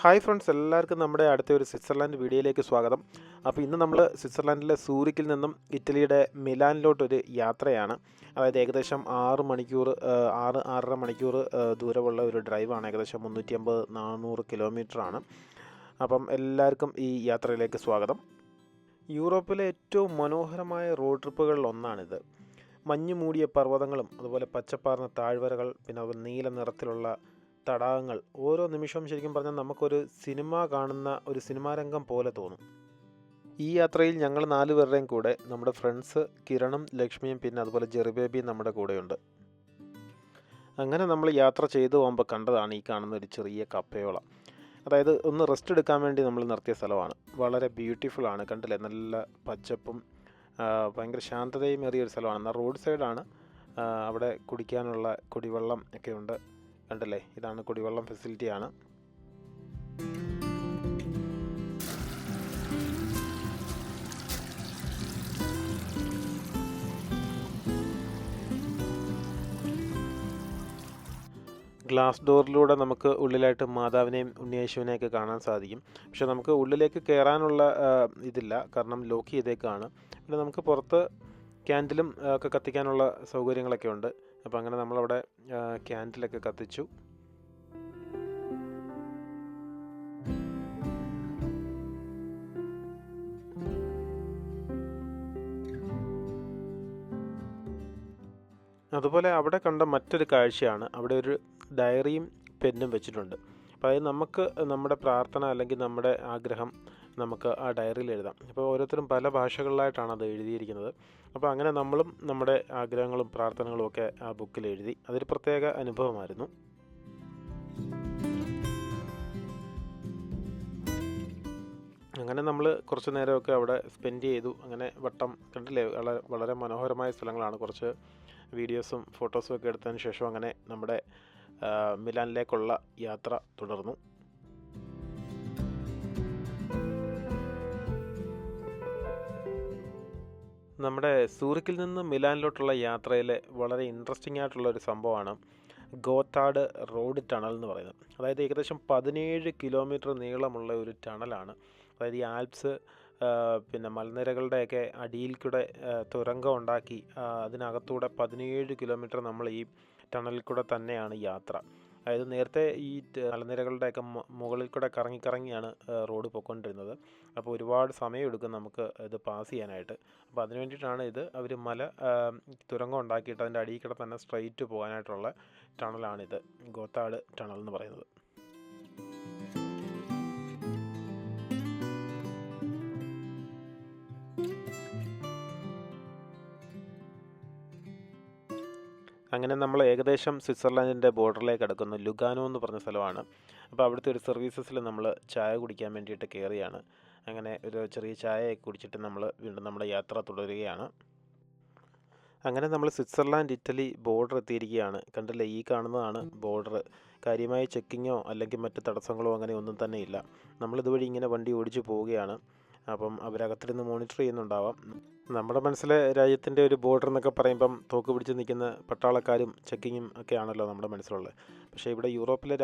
Hi friends, എല്ലാവർക്കും നമ്മുടെ അടുത്ത ഒരു സ്വിറ്റ്സർലാൻഡ് വീഡിയോയിലേക്ക് സ്വാഗതം. അപ്പോൾ ഇന്ന് നമ്മൾ സ്വിറ്റ്സർലാൻഡിലെ സൂറിക്കിൽ നിന്നും ഇറ്റലിയുടെ മിലാനിലോട്ടൊരു യാത്രയാണ്. അതായത് ഏകദേശം 6-6.5 മണിക്കൂർ ദൂരമുള്ള ഒരു ഡ്രൈവാണ്. ഏകദേശം 350-400 കിലോമീറ്ററാണ്. അപ്പം എല്ലാവർക്കും ഈ യാത്രയിലേക്ക് സ്വാഗതം. യൂറോപ്പിലെ ഏറ്റവും മനോഹരമായ റോഡ് ട്രിപ്പുകളിൽ ഒന്നാണിത്. മഞ്ഞു മൂടിയ പർവ്വതങ്ങളും അതുപോലെ പച്ചപ്പാർന്ന താഴ്വരകൾ, പിന്നെ അതുപോലെ നീല നിറത്തിലുള്ള തടാകങ്ങൾ. ഓരോ നിമിഷവും ശരിക്കും പറഞ്ഞാൽ നമുക്കൊരു സിനിമ കാണുന്ന ഒരു സിനിമാരംഗം പോലെ തോന്നും. ഈ യാത്രയിൽ ഞങ്ങൾ 4 പേരുടെയും കൂടെ നമ്മുടെ ഫ്രണ്ട്സ് കിരണും ലക്ഷ്മിയും പിന്നെ അതുപോലെ ജെറിബേബിയും നമ്മുടെ കൂടെയുണ്ട്. അങ്ങനെ നമ്മൾ യാത്ര ചെയ്തു പോകുമ്പോൾ കണ്ടതാണ് ഈ കാണുന്ന ഒരു ചെറിയ കപ്പയോള. അതായത് ഒന്ന് റെസ്റ്റ് എടുക്കാൻ വേണ്ടി നമ്മൾ നിർത്തിയ സ്ഥലമാണ്. വളരെ ബ്യൂട്ടിഫുൾ ആണ്, കണ്ടില്ലേ? നല്ല പച്ചപ്പും ഭയങ്കര ശാന്തതയും ഏറിയ ഒരു സ്ഥലമാണ്. എന്നാൽ റോഡ് സൈഡാണ്. അവിടെ കുടിക്കാനുള്ള കുടിവെള്ളം ഒക്കെ ഉണ്ട്, കണ്ടല്ലേ? ഇതാണ് കുടിവെള്ളം ഫെസിലിറ്റിയാണ്. ഗ്ലാസ് ഡോറിലൂടെ നമുക്ക് ഉള്ളിലായിട്ട് മാതാവിനെയും ഉണ്ണിയേശുവിനെയൊക്കെ കാണാൻ സാധിക്കും. പക്ഷെ നമുക്ക് ഉള്ളിലേക്ക് കയറാനുള്ള ഇതില്ല, കാരണം ലോക്ക് ചെയ്തേക്കാണ്. പിന്നെ നമുക്ക് പുറത്ത് ക്യാൻഡിലും ഒക്കെ കത്തിക്കാനുള്ള സൗകര്യങ്ങളൊക്കെ ഉണ്ട്. അപ്പോൾ അങ്ങനെ നമ്മളവിടെ ക്യാൻഡിലൊക്കെ കത്തിച്ചു. അതുപോലെ അവിടെ കണ്ട മറ്റൊരു കാഴ്ചയാണ്, അവിടെ ഒരു ഡയറിയും പെന്നും വെച്ചിട്ടുണ്ട്. അപ്പോൾ അത് നമുക്ക് നമ്മുടെ പ്രാർത്ഥന അല്ലെങ്കിൽ നമ്മുടെ ആഗ്രഹം നമുക്ക് ആ ഡയറിയിൽ എഴുതാം. അപ്പോൾ ഓരോരുത്തരും പല ഭാഷകളിലായിട്ടാണ് അത് എഴുതിയിരിക്കുന്നത്. അപ്പോൾ അങ്ങനെ നമ്മളും നമ്മുടെ ആഗ്രഹങ്ങളും പ്രാർത്ഥനകളും ഒക്കെ ആ ബുക്കിൽ എഴുതി. അതൊരു പ്രത്യേക അനുഭവമായിരുന്നു. അങ്ങനെ നമ്മൾ കുറച്ച് നേരമൊക്കെ അവിടെ സ്പെൻഡ് ചെയ്തു. അങ്ങനെ വട്ടം കണ്ടില്ലേ? വളരെ മനോഹരമായ സ്ഥലങ്ങളാണ്. കുറച്ച് വീഡിയോസും ഫോട്ടോസും ഒക്കെ എടുത്തതിന് ശേഷം അങ്ങനെ നമ്മുടെ മിലാനിലേക്കുള്ള യാത്ര തുടർന്നു. നമ്മുടെ സൂറിക്കിൽ നിന്ന് മിലാനിലോട്ടുള്ള യാത്രയിൽ വളരെ ഇൻട്രസ്റ്റിംഗ് ആയിട്ടുള്ള ഒരു സംഭവമാണ് ഗോത്താർഡ് റോഡ് ടണൽ എന്ന് പറയുന്നത്. അതായത് ഏകദേശം 17 കിലോമീറ്റർ നീളമുള്ള ഒരു ടണലാണ്. അതായത് ഈ ആൽപ്സ് പിന്നെ മലനിരകളുടെയൊക്കെ അടിയിൽ കൂടെ തുരങ്കം ഉണ്ടാക്കി അതിനകത്തൂടെ 17 കിലോമീറ്റർ നമ്മൾ ഈ ടണലിൽ കൂടെ തന്നെയാണ് യാത്ര. അതായത് നേരത്തെ ഈ മലനിരകളുടെയൊക്കെ മുകളിൽ കൂടെ കറങ്ങിയാണ് റോഡ് പോയിക്കൊണ്ടിരുന്നത്. അപ്പോൾ ഒരുപാട് സമയമെടുക്കും നമുക്ക് ഇത് പാസ് ചെയ്യാനായിട്ട്. അപ്പോൾ അതിന് വേണ്ടിയിട്ടാണ് ഇത് അവർ തുരങ്കം ഉണ്ടാക്കിയിട്ട് അതിൻ്റെ അടിയിൽ കൂടെ തന്നെ സ്ട്രെയിറ്റ് പോകാനായിട്ടുള്ള ടണലാണിത്, ഗോത്താർഡ് ടണൽ എന്ന് പറയുന്നത്. അങ്ങനെ നമ്മൾ ഏകദേശം സ്വിറ്റ്സർലാൻഡിൻ്റെ ബോർഡറിലേക്ക് അടുക്കുന്നു. ലുഗാനോ എന്ന് പറഞ്ഞ സ്ഥലമാണ്. അപ്പോൾ അവിടുത്തെ ഒരു സർവീസസിൽ നമ്മൾ ചായ കുടിക്കാൻ വേണ്ടിയിട്ട് കയറിയാണ്. അങ്ങനെ ഒരു ചെറിയ ചായയൊക്കെ കുടിച്ചിട്ട് നമ്മൾ വീണ്ടും നമ്മുടെ യാത്ര തുടരുകയാണ്. അങ്ങനെ നമ്മൾ സ്വിറ്റ്സർലാൻഡ് ഇറ്റലി ബോർഡർ എത്തിയിരിക്കുകയാണ്. കണ്ടില്ലേ? ഈ കാണുന്നതാണ് ബോർഡർ. കാര്യമായ ചെക്കിങ്ങോ അല്ലെങ്കിൽ മറ്റ് തടസ്സങ്ങളോ അങ്ങനെ ഒന്നും തന്നെ ഇല്ല. നമ്മളിതുവഴി ഇങ്ങനെ വണ്ടി ഓടിച്ചു പോവുകയാണ്. അപ്പം അവരകത്തിരുന്ന് മോണിറ്റർ ചെയ്യുന്നുണ്ടാവാം. നമ്മുടെ മനസ്സിലെ രാജ്യത്തിൻ്റെ ഒരു ബോർഡർ എന്നൊക്കെ പറയുമ്പം തോക്ക് പിടിച്ച് നിൽക്കുന്ന പട്ടാളക്കാരും ചെക്കിങ്ങും ഒക്കെ ആണല്ലോ നമ്മുടെ മനസ്സിലുള്ളത്. പക്ഷേ ഇവിടെ യൂറോപ്പിലെ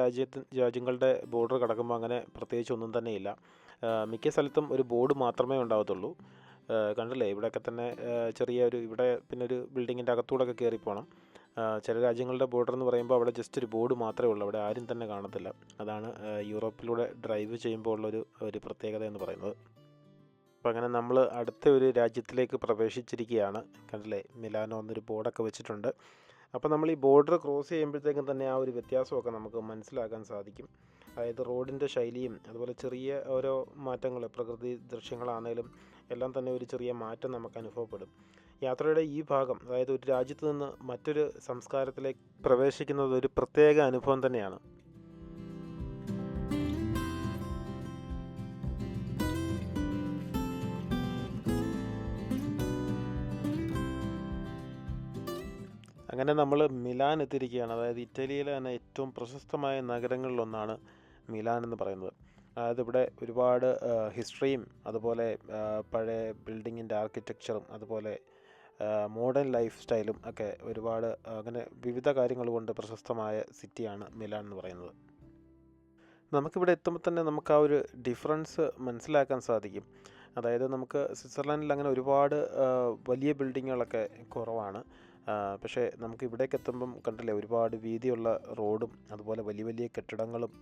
രാജ്യങ്ങളുടെ ബോർഡർ കടക്കുമ്പോൾ അങ്ങനെ പ്രത്യേകിച്ച് ഒന്നും തന്നെ ഇല്ല. മിക്ക സ്ഥലത്തും ഒരു ബോർഡ് മാത്രമേ ഉണ്ടാകത്തുള്ളൂ. കണ്ടില്ലേ? ഇവിടെയൊക്കെ തന്നെ ഇവിടെ പിന്നെ ഒരു ബിൽഡിങ്ങിൻ്റെ അകത്തൂടെയൊക്കെ കയറിപ്പോകണം. ചില രാജ്യങ്ങളുടെ ബോർഡർ എന്ന് പറയുമ്പോൾ അവിടെ ജസ്റ്റ് ഒരു ബോർഡ് മാത്രമേ ഉള്ളൂ, അവിടെ ആരും തന്നെ കാണത്തില്ല. അതാണ് യൂറോപ്പിലൂടെ ഡ്രൈവ് ചെയ്യുമ്പോൾ ഉള്ളൊരു പ്രത്യേകത എന്ന് പറയുന്നത്. അപ്പോൾ അങ്ങനെ നമ്മൾ അടുത്ത ഒരു രാജ്യത്തിലേക്ക് പ്രവേശിച്ചിരിക്കുകയാണ്. കണ്ടില്ലേ? മിലാനോ എന്നൊരു ബോർഡൊക്കെ വെച്ചിട്ടുണ്ട്. അപ്പോൾ നമ്മൾ ഈ ബോർഡർ ക്രോസ് ചെയ്യുമ്പോഴത്തേക്കും തന്നെ ആ ഒരു വ്യത്യാസമൊക്കെ നമുക്ക് മനസ്സിലാക്കാൻ സാധിക്കും. അതായത് റോഡിൻ്റെ ശൈലിയും അതുപോലെ ചെറിയ ഓരോ മാറ്റങ്ങൾ, പ്രകൃതി ദൃശ്യങ്ങളാണേലും എല്ലാം തന്നെ ഒരു ചെറിയ മാറ്റം നമുക്ക് അനുഭവപ്പെടും. യാത്രയുടെ ഈ ഭാഗം, അതായത് ഒരു രാജ്യത്ത് നിന്ന് മറ്റൊരു സംസ്കാരത്തിലേക്ക് പ്രവേശിക്കുന്നത് ഒരു പ്രത്യേക അനുഭവം തന്നെയാണ്. അങ്ങനെ നമ്മൾ മിലാൻ എത്തിയിരിക്കുകയാണ്. അതായത് ഇറ്റലിയിലെ തന്നെ ഏറ്റവും പ്രശസ്തമായ നഗരങ്ങളിലൊന്നാണ് മിലാൻ എന്ന് പറയുന്നത്. അതായത് ഇവിടെ ഒരുപാട് ഹിസ്റ്ററിയും അതുപോലെ പഴയ ബിൽഡിങ്ങിൻ്റെ ആർക്കിടെക്ചറും അതുപോലെ മോഡേൺ ലൈഫ് സ്റ്റൈലും ഒക്കെ ഒരുപാട് അങ്ങനെ വിവിധ കാര്യങ്ങൾ കൊണ്ട് പ്രശസ്തമായ സിറ്റിയാണ് മിലാൻ എന്ന് പറയുന്നത്. നമുക്കിവിടെ എത്തുമ്പോൾ തന്നെ നമുക്ക് ആ ഒരു ഡിഫറൻസ് മനസ്സിലാക്കാൻ സാധിക്കും. അതായത് നമുക്ക് സ്വിറ്റ്സർലാൻഡിൽ അങ്ങനെ ഒരുപാട് വലിയ ബിൽഡിങ്ങുകളൊക്കെ കുറവാണ്. പക്ഷേ നമുക്ക് ഇവിടേക്ക് എത്തുമ്പം കണ്ടില്ലേ, ഒരുപാട് വീതിയുള്ള റോഡും അതുപോലെ വലിയ വലിയ കെട്ടിടങ്ങളും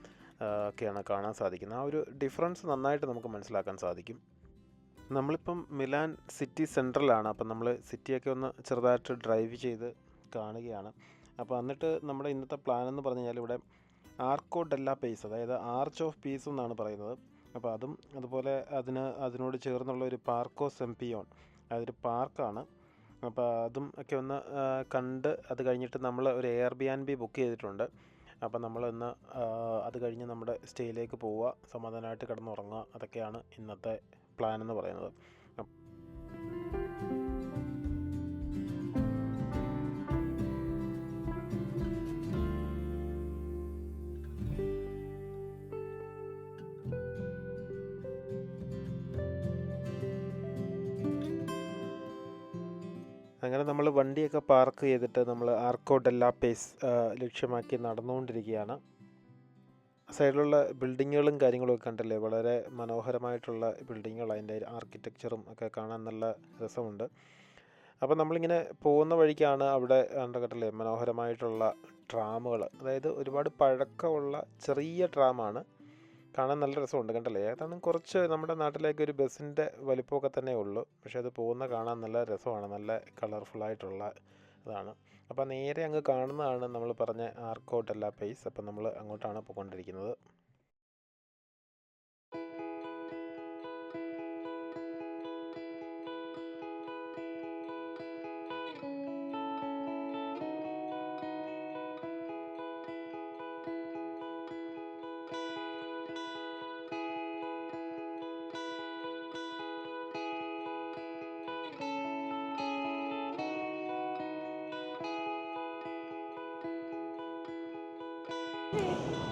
ഒക്കെയാണ് കാണാൻ സാധിക്കുന്നത്. ആ ഒരു ഡിഫറൻസ് നന്നായിട്ട് നമുക്ക് മനസ്സിലാക്കാൻ സാധിക്കും. നമ്മളിപ്പം മിലാൻ സിറ്റി സെൻട്രലാണ്. അപ്പം നമ്മൾ സിറ്റിയൊക്കെ ഒന്ന് ചെറുതായിട്ട് ഡ്രൈവ് ചെയ്ത് കാണുകയാണ്. അപ്പോൾ എന്നിട്ട് നമ്മുടെ ഇന്നത്തെ പ്ലാൻ എന്ന് പറഞ്ഞു കഴിഞ്ഞാൽ ഇവിടെ ആർക്കോ ഡെല്ല പേസ്, അതായത് ആർച്ച് ഓഫ് പീസ് എന്നാണ് പറയുന്നത്. അപ്പോൾ അതും അതുപോലെ അതിനോട് ചേർന്നുള്ള ഒരു പാർക്കോ സെംപിയോൺ, അതൊരു പാർക്കാണ്. അപ്പോൾ അതും ഒക്കെ ഒന്ന് കണ്ട് അത് കഴിഞ്ഞിട്ട് നമ്മൾ ഒരു എയർബിആൻബി ബുക്ക് ചെയ്തിട്ടുണ്ട്. അപ്പോൾ നമ്മളിന്ന് അത് കഴിഞ്ഞ് നമ്മുടെ സ്റ്റേയിലേക്ക് പോവുക, സമാധാനമായിട്ട് കിടന്നുറങ്ങുക. അതൊക്കെയാണ് ഇന്നത്തെ പ്ലാൻ എന്ന് പറയുന്നത്. അങ്ങനെ നമ്മൾ വണ്ടിയൊക്കെ പാർക്ക് ചെയ്തിട്ട് നമ്മൾ ആർക്കോ ഡെല്ല പേസ് ലക്ഷ്യമാക്കി നടന്നുകൊണ്ടിരിക്കുകയാണ്. സൈഡിലുള്ള ബിൽഡിങ്ങുകളും കാര്യങ്ങളൊക്കെ കണ്ടല്ലേ, വളരെ മനോഹരമായിട്ടുള്ള ബിൽഡിങ്ങുകൾ, അതിൻ്റെ ആർക്കിടെക്ചറും ഒക്കെ കാണാൻ നല്ല രസമുണ്ട്. അപ്പോൾ നമ്മളിങ്ങനെ പോകുന്ന വഴിക്കാണ് അവിടെ കണ്ടല്ലേ മനോഹരമായിട്ടുള്ള ട്രാമുകൾ, അതായത് ഒരുപാട് പഴക്കമുള്ള ചെറിയ ട്രാമാണ്. കാണാൻ നല്ല രസമുണ്ട് കണ്ടല്ലേ. ഏതാണ് കുറച്ച് നമ്മുടെ നാട്ടിലേക്ക് ഒരു ബസ്സിൻ്റെ വലിപ്പമൊക്കെ തന്നെ ഉള്ളൂ, പക്ഷേ അത് പോകുന്ന കാണാൻ നല്ല രസമാണ്, നല്ല കളർഫുള്ളായിട്ടുള്ള ഇതാണ്. അപ്പോൾ നേരെ അങ്ങ് കാണുന്നതാണ് നമ്മൾ പറഞ്ഞ ആർക്കോ ഡെല്ല പേസ്. അപ്പം നമ്മൾ അങ്ങോട്ടാണ് പോയിക്കൊണ്ടിരിക്കുന്നത്.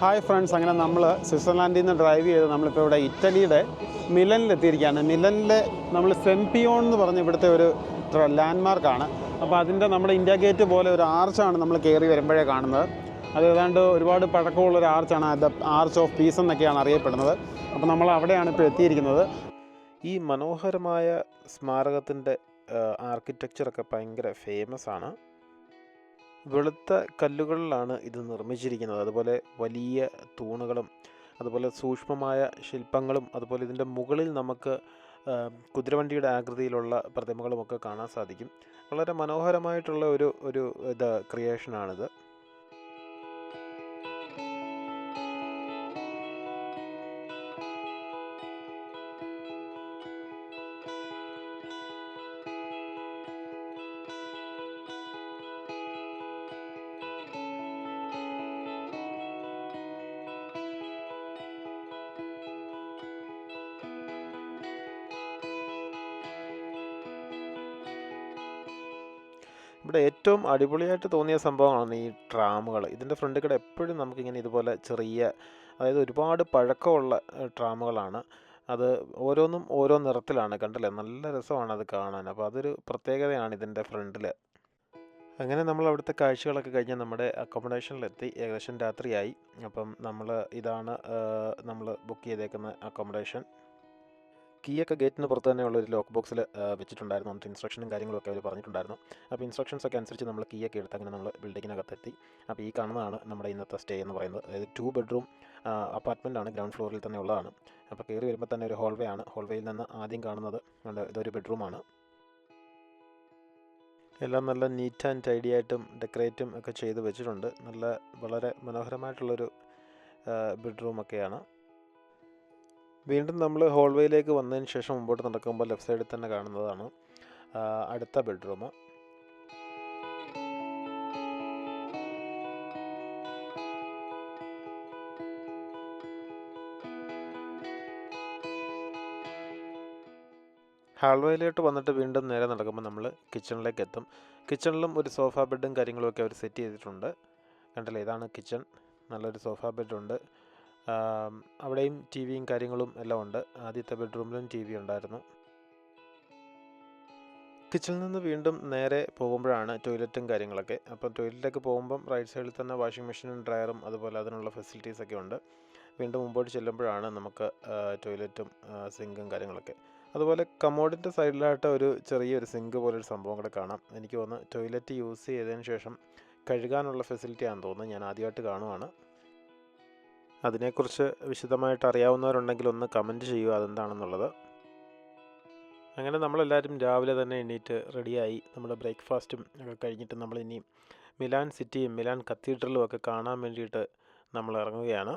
ഹായ് ഫ്രണ്ട്സ്, അങ്ങനെ നമ്മൾ സ്വിറ്റ്സർലാൻഡിൽ നിന്ന് ഡ്രൈവ് ചെയ്ത് നമ്മളിപ്പോൾ ഇവിടെ ഇറ്റലിയുടെ മിലനിലെത്തിയിരിക്കുകയാണ്. മിലനിലെ നമ്മൾ സെംപിയോൺ എന്ന് പറഞ്ഞ ഇവിടുത്തെ ഒരു ലാൻഡ്മാർക്കാണ്. അപ്പോൾ അതിൻ്റെ നമ്മുടെ ഇന്ത്യ ഗേറ്റ് പോലെ ഒരു ആർച്ചാണ് നമ്മൾ കയറി വരുമ്പോഴേ കാണുന്നത്. അത് ഏതാണ്ട് ഒരുപാട് പഴക്കമുള്ളൊരു ആർച്ചാണ്, അത് ആർച്ച് ഓഫ് പീസ് എന്നൊക്കെയാണ് അറിയപ്പെടുന്നത്. അപ്പോൾ നമ്മൾ അവിടെയാണ് ഇപ്പോൾ എത്തിയിരിക്കുന്നത്. ഈ മനോഹരമായ സ്മാരകത്തിൻ്റെ ആർക്കിടെക്ചറൊക്കെ ഭയങ്കര ഫേമസ് ആണ്. വെളുത്ത കല്ലുകളിലാണ് ഇത് നിർമ്മിച്ചിരിക്കുന്നത്. അതുപോലെ വലിയ തൂണുകളും അതുപോലെ സൂക്ഷ്മമായ ശില്പങ്ങളും അതുപോലെ ഇതിൻ്റെ മുകളിൽ നമുക്ക് കുതിരവണ്ടിയുടെ ആകൃതിയിലുള്ള പ്രതിമകളുമൊക്കെ കാണാൻ സാധിക്കും. വളരെ മനോഹരമായിട്ടുള്ള ഒരു ക്രിയേഷനാണിത്. ഇവിടെ ഏറ്റവും അടിപൊളിയായിട്ട് തോന്നിയ സംഭവമാണ് ഈ ട്രാമുകൾ. ഇതിൻ്റെ ഫ്രണ്ടിൽ കൂടെ എപ്പോഴും നമുക്കിങ്ങനെ ഇതുപോലെ ചെറിയ, അതായത് ഒരുപാട് പഴക്കമുള്ള ട്രാമുകളാണ്. അത് ഓരോന്നും ഓരോ നിറത്തിലാണ്, കണ്ടില്ലേ, നല്ല രസമാണ് അത് കാണാൻ. അപ്പോൾ അതൊരു പ്രത്യേകതയാണ് ഇതിൻ്റെ ഫ്രണ്ടിൽ. അങ്ങനെ നമ്മൾ അവിടുത്തെ കാഴ്ചകളൊക്കെ കഴിഞ്ഞ് നമ്മുടെ അക്കോമഡേഷനിലെത്തി. ഏകദേശം രാത്രിയായി. അപ്പം ഇതാണ് നമ്മൾ ബുക്ക് ചെയ്തേക്കുന്ന അക്കോമഡേഷൻ. കീയൊക്കെ ഗേറ്റിന് പുറത്ത് തന്നെയുള്ള ഒരു ലോക്ക് ബോക്സിൽ വെച്ചിട്ടുണ്ടായിരുന്നു. എന്നിട്ട് ഇൻസ്ട്രക്ഷനും കാര്യങ്ങളൊക്കെ അവർ പറഞ്ഞിട്ടുണ്ടായിരുന്നു. അപ്പോൾ ഇൻസ്ട്രക്ഷൻസ് ഒക്കെ അനുസരിച്ച് നമ്മൾ കീയൊക്കെ എടുത്ത് അങ്ങനെ നമ്മൾ ബിൽഡിങ്ങിനകത്തെത്തി. അപ്പോൾ ഈ കാണുന്നതാണ് നമ്മുടെ ഇന്നത്തെ സ്റ്റേ എന്ന് പറയുന്നത്. അതായത് 2 ബെഡ്റൂം അപ്പാർട്ട്മെൻറ്റാണ്, ഗ്രൗണ്ട് ഫ്ലോറിൽ തന്നെ ഉള്ളതാണ്. അപ്പോൾ കയറി വരുമ്പോൾ തന്നെ ഒരു ഹോൾവേ ആണ്. ഹോൾവേയിൽ നിന്ന് ആദ്യം കാണുന്നത് ഇതൊരു ബെഡ്റൂമാണ്. എല്ലാം നല്ല നീറ്റ് ആൻഡ് ടൈഡി ആയിട്ടും ഡെക്കറേറ്റും ഒക്കെ ചെയ്ത് വെച്ചിട്ടുണ്ട്. വളരെ മനോഹരമായിട്ടുള്ളൊരു ബെഡ്റൂമൊക്കെയാണ്. വീണ്ടും നമ്മൾ ഹോൾവേയിലേക്ക് വന്നതിന് ശേഷം മുമ്പോട്ട് നടക്കുമ്പോൾ ലെഫ്റ്റ് സൈഡിൽ തന്നെ കാണുന്നതാണ് അടുത്ത ബെഡ്റൂം. ഹാൾവേയിലോട്ട് വന്നിട്ട് വീണ്ടും നേരെ നടക്കുമ്പോൾ നമ്മൾ കിച്ചണിലേക്ക് എത്തും. കിച്ചണിലും ഒരു സോഫ ബെഡും കാര്യങ്ങളുമൊക്കെ അവർ സെറ്റ് ചെയ്തിട്ടുണ്ട്. കണ്ടല്ലേ, ഇതാണ് കിച്ചൺ. നല്ലൊരു സോഫ ബെഡുണ്ട്. അവിടെയും ടി വിയും കാര്യങ്ങളും എല്ലാം ഉണ്ട്. ആദ്യത്തെ ബെഡ്റൂമിലും ടി വി ഉണ്ടായിരുന്നു. കിച്ചണിൽ നിന്ന് വീണ്ടും നേരെ പോകുമ്പോഴാണ് ടോയ്ലറ്റും കാര്യങ്ങളൊക്കെ. അപ്പം ടോയ്ലറ്റിലേക്ക് പോകുമ്പം റൈറ്റ് സൈഡിൽ തന്നെ വാഷിംഗ് മെഷീനും ഡ്രയറും അതുപോലെ അതിനുള്ള ഫെസിലിറ്റീസൊക്കെ ഉണ്ട്. വീണ്ടും മുമ്പോട്ട് ചെല്ലുമ്പോഴാണ് നമുക്ക് ടോയ്ലറ്റും സിങ്കും കാര്യങ്ങളൊക്കെ. അതുപോലെ കമോഡിൻ്റെ സൈഡിലായിട്ട് ഒരു ചെറിയൊരു സിങ്ക് പോലൊരു സംഭവം കൂടെ കാണാം. എനിക്ക് തോന്നുന്നു ടോയ്ലറ്റ് യൂസ് ചെയ്തതിന് ശേഷം കഴുകാനുള്ള ഫെസിലിറ്റി ആണെന്ന് തോന്നുന്നു. ഞാൻ ആദ്യമായിട്ട് കാണുവാണ്. അതിനെക്കുറിച്ച് വിശദമായിട്ട് അറിയാവുന്നവരുണ്ടെങ്കിൽ ഒന്ന് കമൻറ്റ് ചെയ്യുക അതെന്താണെന്നുള്ളത്. അങ്ങനെ നമ്മളെല്ലാവരും രാവിലെ തന്നെ എണീറ്റ് റെഡിയായി നമ്മുടെ ബ്രേക്ക്ഫാസ്റ്റും ഒക്കെ കഴിഞ്ഞിട്ട് നമ്മളിനി മിലാൻ സിറ്റിയും മിലാൻ കത്തീഡ്രലും ഒക്കെ കാണാൻ വേണ്ടിയിട്ട് നമ്മൾ ഇറങ്ങുകയാണ്.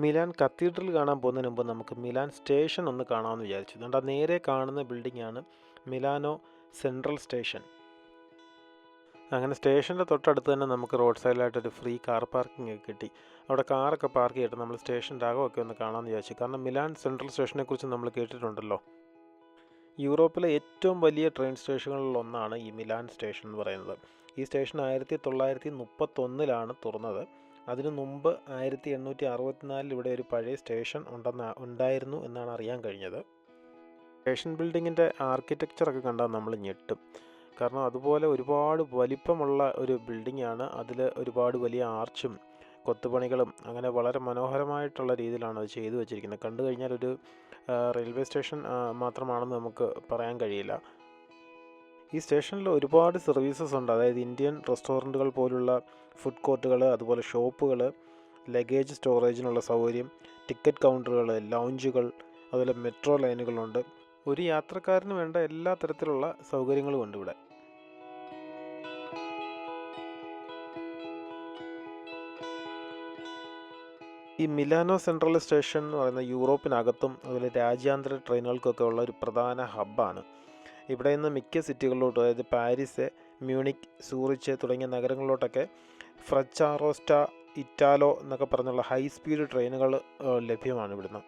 മിലാൻ കത്തീഡ്രൽ കാണാൻ പോകുന്നതിന് മുമ്പ് നമുക്ക് മിലാൻ സ്റ്റേഷൻ ഒന്ന് കാണാമെന്ന് വിചാരിച്ചു. അതുകൊണ്ട് ആ നേരെ കാണുന്ന ബിൽഡിംഗാണ് മിലാനോ സെൻട്രൽ സ്റ്റേഷൻ. അങ്ങനെ സ്റ്റേഷൻ്റെ തൊട്ടടുത്ത് തന്നെ നമുക്ക് റോഡ് സൈഡിലായിട്ടൊരു ഫ്രീ കാർ പാർക്കിംഗ് ഒക്കെ കിട്ടി. അവിടെ കാറൊക്കെ പാർക്ക് ചെയ്തിട്ട് നമ്മൾ സ്റ്റേഷൻ്റെ അകമൊക്കെ ഒന്ന് കാണാമെന്ന് വിചാരിച്ചു. കാരണം മിലാൻ സെൻട്രൽ സ്റ്റേഷനെക്കുറിച്ച് നമ്മൾ കേട്ടിട്ടുണ്ടല്ലോ. യൂറോപ്പിലെ ഏറ്റവും വലിയ ട്രെയിൻ സ്റ്റേഷനുകളിലൊന്നാണ് ഈ മിലാൻ സ്റ്റേഷൻ എന്ന് പറയുന്നത്. ഈ സ്റ്റേഷൻ 1931 തുറന്നത്. അതിനു മുമ്പ് 1864 ഇവിടെ ഒരു പഴയ സ്റ്റേഷൻ ഉണ്ടായിരുന്നു എന്നാണ് അറിയാൻ കഴിഞ്ഞത്. സ്റ്റേഷൻ ബിൽഡിങ്ങിൻ്റെ ആർക്കിടെക്ചറൊക്കെ കണ്ടാൽ നമ്മൾ ഞെട്ടും. കാരണം അതുപോലെ ഒരുപാട് വലിപ്പമുള്ള ഒരു ബിൽഡിങ്ങാണ്. അതിൽ ഒരുപാട് വലിയ ആർച്ചും കൊത്തുപണികളും അങ്ങനെ വളരെ മനോഹരമായിട്ടുള്ള രീതിയിലാണ് അത് ചെയ്തു വെച്ചിരിക്കുന്നത്. കണ്ടു കഴിഞ്ഞാൽ ഒരു റെയിൽവേ സ്റ്റേഷൻ മാത്രമാണെന്ന് നമുക്ക് പറയാൻ കഴിയില്ല. ഈ സ്റ്റേഷനിൽ ഒരുപാട് സർവീസസ് ഉണ്ട്. അതായത് ഇന്ത്യൻ റെസ്റ്റോറൻറ്റുകൾ പോലുള്ള ഫുഡ് കോർട്ടുകൾ, അതുപോലെ ഷോപ്പുകൾ, ലഗേജ് സ്റ്റോറേജിനുള്ള സൗകര്യം, ടിക്കറ്റ് കൗണ്ടറുകൾ, ലൗഞ്ചുകൾ, അതുപോലെ മെട്രോ ലൈനുകളുണ്ട്. ഒരു യാത്രക്കാരന് വേണ്ട എല്ലാ തരത്തിലുള്ള സൗകര്യങ്ങളും ഉണ്ട് ഇവിടെ. ഈ മിലാനോ സെൻട്രൽ സ്റ്റേഷൻ എന്ന് പറയുന്ന യൂറോപ്പിനകത്തും അതുപോലെ രാജ്യാന്തര ട്രെയിനുകൾക്കൊക്കെ ഉള്ള ഒരു പ്രധാന ഹബ്ബാണ്. ഇവിടെ നിന്ന് മിക്ക സിറ്റികളിലോട്ടും, അതായത് പാരീസ്, മ്യൂണിക്, സൂറിച്ച് തുടങ്ങിയ നഗരങ്ങളിലോട്ടൊക്കെ ഫ്രച്ചാറോസ്റ്റ, ഇറ്റാലോ എന്നൊക്കെ പറഞ്ഞുള്ള ഹൈ സ്പീഡ് ട്രെയിനുകൾ ലഭ്യമാണ് ഇവിടുന്ന്.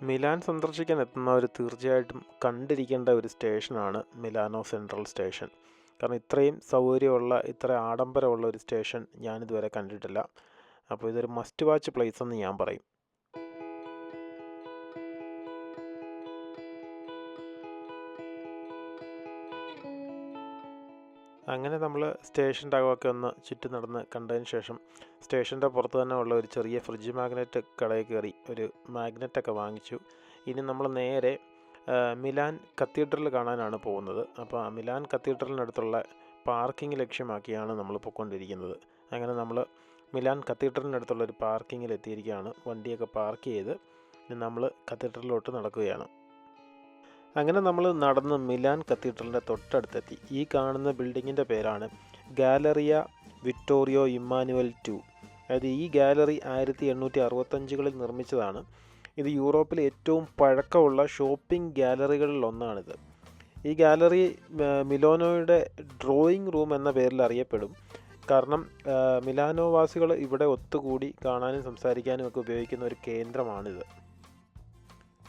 മിലാൻ സന്ദർശിക്കാൻ എത്തുന്നവർ തീർച്ചയായിട്ടും കണ്ടിരിക്കേണ്ട ഒരു സ്റ്റേഷനാണ് മിലാനോ സെൻട്രൽ സ്റ്റേഷൻ. കാരണം ഇത്രയും സൗകര്യമുള്ള, ഇത്ര ആഡംബരമുള്ള ഒരു സ്റ്റേഷൻ ഞാനിതുവരെ കണ്ടിട്ടില്ല. അപ്പോൾ ഇതൊരു മസ്റ്റ് വാച്ച് പ്ലേസ് എന്ന് ഞാൻ പറയും. അങ്ങനെ നമ്മൾ സ്റ്റേഷൻ്റെ അകമൊക്കെ ഒന്ന് ചുറ്റി നടന്ന് കണ്ടതിന് ശേഷം സ്റ്റേഷൻ്റെ പുറത്ത് തന്നെ ഉള്ള ഒരു ചെറിയ ഫ്രിഡ്ജ് മാഗ്നറ്റ് കടയിൽ കയറി ഒരു മാഗ്നറ്റൊക്കെ വാങ്ങിച്ചു. ഇനി നമ്മൾ നേരെ മിലാൻ കത്തീഡ്രൽ കാണാനാണ് പോകുന്നത്. അപ്പോൾ മിലാൻ കത്തീഡ്രലിനടുത്തുള്ള പാർക്കിംഗ് ലക്ഷ്യമാക്കിയാണ് നമ്മൾ പോയിക്കൊണ്ടിരിക്കുന്നത്. അങ്ങനെ നമ്മൾ മിലാൻ കത്തീഡ്രലിനടുത്തുള്ള ഒരു പാർക്കിങ്ങിൽ എത്തിയിരിക്കുകയാണ്. വണ്ടിയൊക്കെ പാർക്ക് ചെയ്ത് നമ്മൾ കത്തീഡ്രലിലോട്ട് നടക്കുകയാണ്. അങ്ങനെ നമ്മൾ നടന്ന് മിലാൻ കത്തീഡ്രലിൻ്റെ തൊട്ടടുത്തെത്തി. ഈ കാണുന്ന ബിൽഡിങ്ങിൻ്റെ പേരാണ് ഗാലറിയ വിക്ടോറിയോ ഇമ്മാനുവൽ II. അതായത് ഈ ഗാലറി 1865 നിർമ്മിച്ചതാണ്. ഇത് യൂറോപ്പിലെ ഏറ്റവും പഴക്കമുള്ള ഷോപ്പിംഗ് ഗാലറികളിൽ ഒന്നാണിത്. ഈ ഗാലറി മിലാനോയുടെ ഡ്രോയിങ് റൂം എന്ന പേരിൽ അറിയപ്പെടും. കാരണം മിലാനോവാസികൾ ഇവിടെ ഒത്തുകൂടി കാണാനും സംസാരിക്കാനും ഒക്കെ ഉപയോഗിക്കുന്ന ഒരു കേന്ദ്രമാണിത്.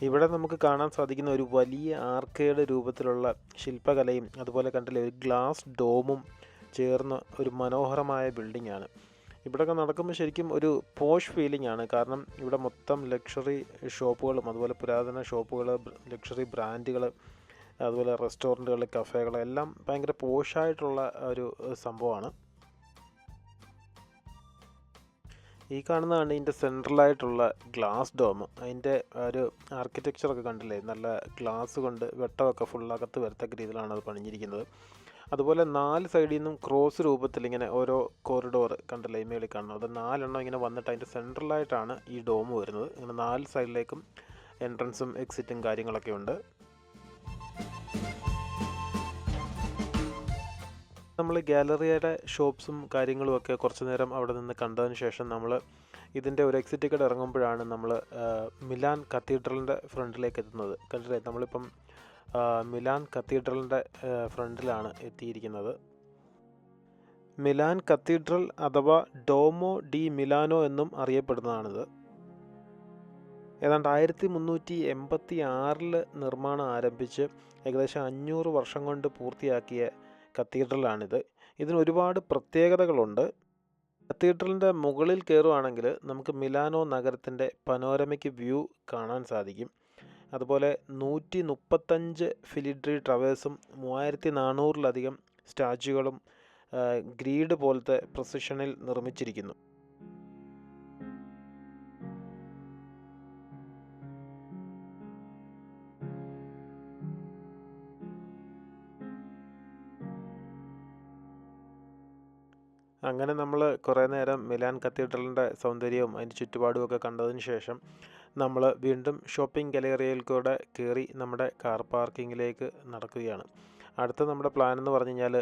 ഇവിടെ നമുക്ക് കാണാൻ സാധിക്കുന്ന ഒരു വലിയ ആർക്കേഡ് രൂപത്തിലുള്ള ശില്പകലയും അതുപോലെ കണ്ടില്ലേ ഒരു ഗ്ലാസ് ഡോമും ചേർന്ന ഒരു മനോഹരമായ ബിൽഡിങ്ങാണ്. ഇവിടെയൊക്കെ നടക്കുമ്പോൾ ശരിക്കും ഒരു പോഷ് ഫീലിംഗ് ആണ്. കാരണം ഇവിടെ മൊത്തം ലക്ഷറി ഷോപ്പുകളും അതുപോലെ പുരാതന ഷോപ്പുകൾ, ലക്ഷറി ബ്രാൻഡുകൾ, അതുപോലെ റെസ്റ്റോറൻറ്റുകൾ, കഫേകൾ എല്ലാം ഭയങ്കര പോഷായിട്ടുള്ള ഒരു സംഭവമാണ്. ഈ കാണുന്നതാണ് ഇതിൻ്റെ സെൻട്രലായിട്ടുള്ള ഗ്ലാസ് ഡോം. അതിൻ്റെ ഒരു ആർക്കിടെക്ചറൊക്കെ കണ്ടില്ലേ, നല്ല ഗ്ലാസ് കൊണ്ട് വെട്ടമൊക്കെ ഫുള്ളകത്ത് വരത്തക്ക രീതിയിലാണ് അത് പണിഞ്ഞിരിക്കുന്നത്. അതുപോലെ 4 സൈഡിൽ നിന്നും ക്രോസ് രൂപത്തിൽ ഇങ്ങനെ ഓരോ കോറിഡോർ കണ്ടില്ലേ ഈ മേളിൽ കാണുന്നത്. അത് 4 എണ്ണം ഇങ്ങനെ വന്നിട്ട് അതിൻ്റെ സെൻട്രലായിട്ടാണ് ഈ ഡോം വരുന്നത്. ഇങ്ങനെ 4 സൈഡിലേക്കും എൻട്രൻസും എക്സിറ്റും കാര്യങ്ങളൊക്കെ ഉണ്ട്. നമ്മൾ ഗാലറിയുടെ ഷോപ്സും കാര്യങ്ങളും ഒക്കെ കുറച്ച് നേരം അവിടെ നിന്ന് കണ്ടതിന് ശേഷം നമ്മൾ ഇതിൻ്റെ ഒരു എക്സിറ്റ് ടിക്കറ്റ് ഇറങ്ങുമ്പോഴാണ് നമ്മൾ മിലാൻ കത്തീഡ്രലിൻ്റെ ഫ്രണ്ടിലേക്ക് എത്തുന്നത്. കണ്ടില്ലേ, നമ്മളിപ്പം മിലാൻ കത്തീഡ്രലിൻ്റെ ഫ്രണ്ടിലാണ് എത്തിയിരിക്കുന്നത്. മിലാൻ കത്തീഡ്രൽ അഥവാ ഡോമോ ഡി മിലാനോ എന്നും അറിയപ്പെടുന്നതാണിത്. ഏതാണ്ട് 1386 നിർമ്മാണം ആരംഭിച്ച് ഏകദേശം 500 വർഷം കൊണ്ട് പൂർത്തിയാക്കിയ കത്തീഡ്രലാണിത്. ഇതിന് ഒരുപാട് പ്രത്യേകതകളുണ്ട്. കത്തീഡ്രലിൻ്റെ മുകളിൽ കയറുവാണെങ്കിൽ നമുക്ക് മിലാനോ നഗരത്തിൻ്റെ പനോരമയ്ക്ക് വ്യൂ കാണാൻ സാധിക്കും. അതുപോലെ 135 ഫിലിഗ്രീ ടവേഴ്സും 3400-ലധികം സ്റ്റാച്യുകളും ഗ്രീഡ് പോലത്തെ പ്രസിഷനിൽ നിർമ്മിച്ചിരിക്കുന്നു. അങ്ങനെ നമ്മൾ കുറേ നേരം മിലാൻ കത്തീഡ്രലിൻ്റെ സൗന്ദര്യവും അതിൻ്റെ ചുറ്റുപാടുമൊക്കെ കണ്ടതിന് ശേഷം നമ്മൾ വീണ്ടും ഷോപ്പിംഗ് ഗാലറിയിൽ കൂടെ കയറി നമ്മുടെ കാർ പാർക്കിങ്ങിലേക്ക് നടക്കുകയാണ്. അടുത്ത നമ്മുടെ പ്ലാൻ എന്ന് പറഞ്ഞു കഴിഞ്ഞാൽ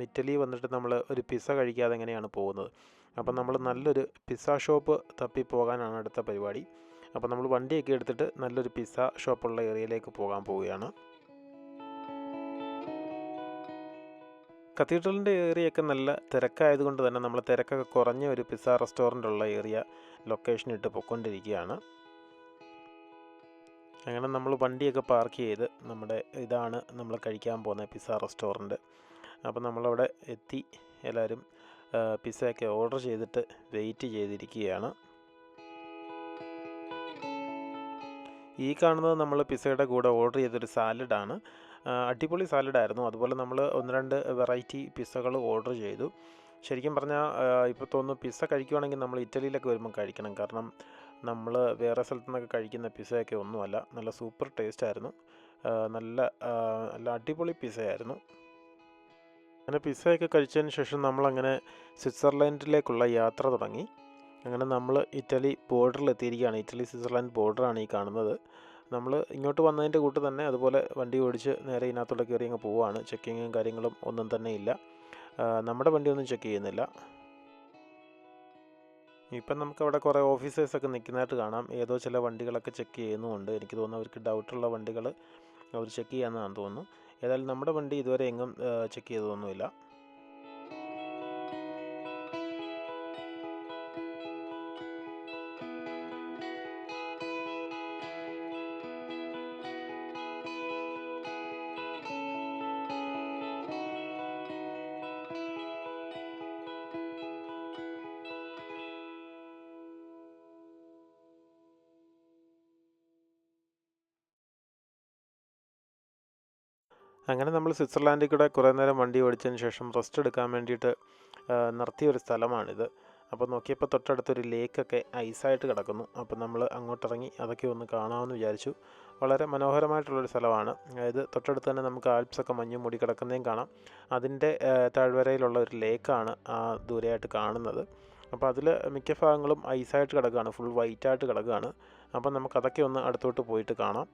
ഇറ്റലി വന്നിട്ട് നമ്മൾ ഒരു പിസ്സ കഴിക്കാതെ എങ്ങനെയാണ് പോകുന്നത്. അപ്പം നമ്മൾ നല്ലൊരു പിസ്സ ഷോപ്പ് തപ്പി പോകാനാണ് അടുത്ത പരിപാടി. അപ്പം നമ്മൾ വണ്ടിയൊക്കെ എടുത്തിട്ട് നല്ലൊരു പിസ്സ ഷോപ്പുള്ള ഏരിയയിലേക്ക് പോകാൻ പോവുകയാണ്. കത്തീഡ്രലിൻ്റെ ഏരിയയൊക്കെ നല്ല തിരക്കായതുകൊണ്ട് തന്നെ നമ്മൾ തിരക്കൊക്കെ കുറഞ്ഞ ഒരു പിസ്സ റെസ്റ്റോറൻ്റ് ഉള്ള ഏരിയ ലൊക്കേഷൻ ഇട്ട് പൊയ്ക്കൊണ്ടിരിക്കുകയാണ്. അങ്ങനെ നമ്മൾ വണ്ടിയൊക്കെ പാർക്ക് ചെയ്ത് ഇതാണ് നമ്മൾ കഴിക്കാൻ പോകുന്ന പിസ്സ റെസ്റ്റോറൻറ്റ്. അപ്പോൾ നമ്മളവിടെ എത്തി എല്ലാവരും പിസ്സയൊക്കെ ഓർഡർ ചെയ്തിട്ട് വെയിറ്റ് ചെയ്തിരിക്കുകയാണ്. ഈ കാണുന്നത് നമ്മൾ പിസ്സയുടെ കൂടെ ഓർഡർ ചെയ്തൊരു സാലഡാണ്. അടിപൊളി സാലഡായിരുന്നു. അതുപോലെ നമ്മൾ 1-2 വെറൈറ്റി പിസ്സകൾ ഓർഡർ ചെയ്തു. ശരിക്കും പറഞ്ഞാൽ ഇപ്പോൾ തോന്നുന്നു പിസ്സ കഴിക്കുവാണെങ്കിൽ നമ്മൾ ഇറ്റലിയിലൊക്കെ വരുമ്പോൾ കഴിക്കണം. കാരണം നമ്മൾ വേറെ സ്ഥലത്തു നിന്നൊക്കെ കഴിക്കുന്ന പിസ്സയൊക്കെ ഒന്നുമല്ല, നല്ല സൂപ്പർ ടേസ്റ്റ് ആയിരുന്നു. നല്ല അടിപൊളി പിസ്സയായിരുന്നു. അങ്ങനെ പിസ്സയൊക്കെ കഴിച്ചതിന് ശേഷം നമ്മളങ്ങനെ സ്വിറ്റ്സർലൻഡിലേക്കുള്ള യാത്ര തുടങ്ങി. അങ്ങനെ നമ്മൾ ഇറ്റലി ബോർഡറിലെത്തിയിരിക്കുകയാണ്. ഇറ്റലി സ്വിറ്റ്സർലൻഡ് ബോർഡറാണ് ഈ കാണുന്നത്. നമ്മൾ ഇങ്ങോട്ട് വന്നതിൻ്റെ കൂട്ട് തന്നെ അതുപോലെ വണ്ടി ഓടിച്ച് നേരെ ഇതിനകത്തോടെ കയറി അങ്ങ് പോവുകയാണ്. ചെക്കിങ്ങും കാര്യങ്ങളും ഒന്നും തന്നെ ഇല്ല. നമ്മുടെ വണ്ടിയൊന്നും ചെക്ക് ചെയ്യുന്നില്ല. ഇപ്പം നമുക്കവിടെ കുറേ ഓഫീസേഴ്സൊക്കെ നിൽക്കുന്നതായിട്ട് കാണാം. ഏതോ ചില വണ്ടികളൊക്കെ ചെക്ക് ചെയ്യുന്നുമുണ്ട്. എനിക്ക് തോന്നുന്നു അവർക്ക് ഡൗട്ടുള്ള വണ്ടികൾ അവർ ചെക്ക് ചെയ്യാമെന്നാണ് തോന്നുന്നു. ഏതായാലും നമ്മുടെ വണ്ടി ഇതുവരെ എങ്ങും ചെക്ക് ചെയ്തതൊന്നുമില്ല. അങ്ങനെ നമ്മൾ സ്വിറ്റ്സർലാൻഡിൽ കൂടെ കുറേ നേരം വണ്ടി ഓടിച്ചതിന് ശേഷം റെസ്റ്റ് എടുക്കാൻ വേണ്ടിയിട്ട് നിർത്തിയൊരു സ്ഥലമാണിത്. അപ്പോൾ നോക്കിയപ്പോൾ തൊട്ടടുത്തൊരു ലേക്കൊക്കെ ഐസായിട്ട് കിടക്കുന്നു. അപ്പോൾ നമ്മൾ അങ്ങോട്ടിറങ്ങി അതൊക്കെ ഒന്ന് കാണാമെന്ന് വിചാരിച്ചു. വളരെ മനോഹരമായിട്ടുള്ളൊരു സ്ഥലമാണ്. അതായത് തൊട്ടടുത്ത് തന്നെ നമുക്ക് ആൽപ്സൊക്കെ മഞ്ഞ് മൂടി കിടക്കുന്നതും കാണാം. അതിൻ്റെ താഴ്വരയിലുള്ള ഒരു ലേക്കാണ് ദൂരെയായിട്ട് കാണുന്നത്. അപ്പോൾ അതിൽ മിക്ക ഭാഗങ്ങളും ഐസായിട്ട് കിടക്കുകയാണ്, ഫുൾ വൈറ്റായിട്ട് കിടക്കുകയാണ്. അപ്പോൾ നമുക്കതൊക്കെ ഒന്ന് അടുത്തോട്ട് പോയിട്ട് കാണാം.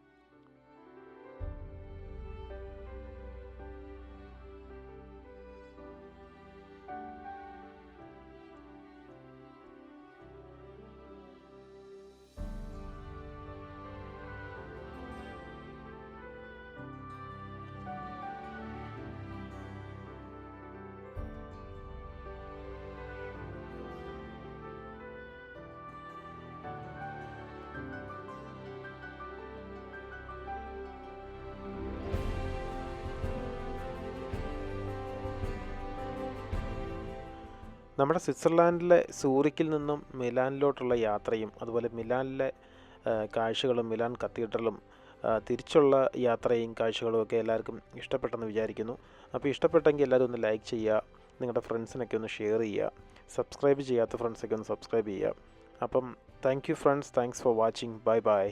നമ്മുടെ സ്വിറ്റ്സർലാൻഡിലെ സൂറിക്കിൽ നിന്നും മിലാനിലോട്ടുള്ള യാത്രയും അതുപോലെ മിലാനിലെ കാഴ്ചകളും മിലാൻ കത്തീഡ്രലും തിരിച്ചുള്ള യാത്രയും കാഴ്ചകളും ഒക്കെ എല്ലാവർക്കും ഇഷ്ടപ്പെട്ടെന്ന് വിചാരിക്കുന്നു. അപ്പോൾ ഇഷ്ടപ്പെട്ടെങ്കിൽ എല്ലാവരും ഒന്ന് ലൈക്ക് ചെയ്യുക, നിങ്ങളുടെ ഫ്രണ്ട്സിനൊക്കെ ഒന്ന് ഷെയർ ചെയ്യുക, സബ്സ്ക്രൈബ് ചെയ്യാത്ത ഫ്രണ്ട്സൊക്കെ ഒന്ന് സബ്സ്ക്രൈബ് ചെയ്യുക. അപ്പം thank you friends, thanks for watching. Bye bye.